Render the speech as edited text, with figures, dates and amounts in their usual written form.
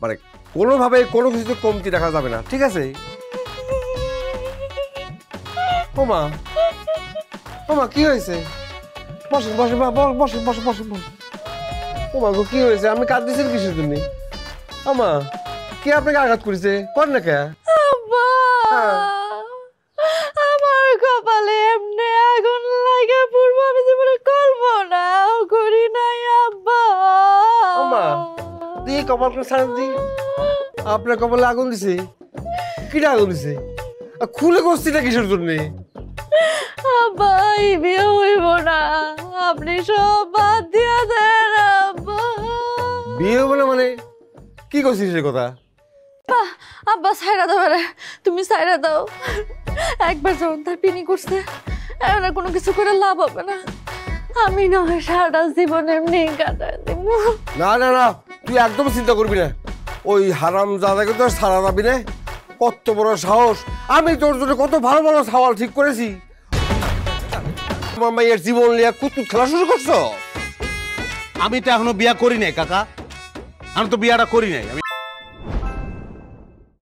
মানে কোনোভাবে কোনো কিছু কমতি রাখা যাবে না, ঠিক আছে? ওমা ওমা কি হয়েছে? বসেন বসেন বসেন বসেন বসেন বসেন। ওমা গো কি হয়েছে? আপনি কাঁদতেছেন কিসের জন্য? আমা কে আপনাকে আঘাত করেছে? কর না কে? আমার কপালে এমনি আগুন লাগে পূর্ব আমি জীবনে কল্পনাও করি নাই আব্বা। আমা দি কপাল করে ছাড় দি। আপনার কপালে আগুন দিছে? কিটা আগুন দিছে? খুলে গস্তিটা কিসের জন্য? আব্বা এই বিয়ে হইব না, আপনি সব বাদ দিয়া দেন আব্বা। বিয়ে হবে না মানে কি করছিস সে কথা? আব্বা সাইরা দাও রে, তুমি সাইরা দাও। একবার যখন তার পিনি করছে এখন আর কোনো কিছু করে লাভ হবে না। আমি না হয় সারাটা জীবন এমনি কাটায় দিব। না না না, তুই একদম চিন্তা করবি না। ওই হারাম জাদাকে তো সারা যাবি না। কত বড় সাহস! আমি তোর জন্য কত ভালো ভালো সওয়াল ঠিক করেছি। আমার মায়ের জীবন নিয়ে কুতুত খেলা শুরু করছো। আমি তো এখনো বিয়া করি নাই কাকা, আমি তো বিয়াটা করি নাই। আমি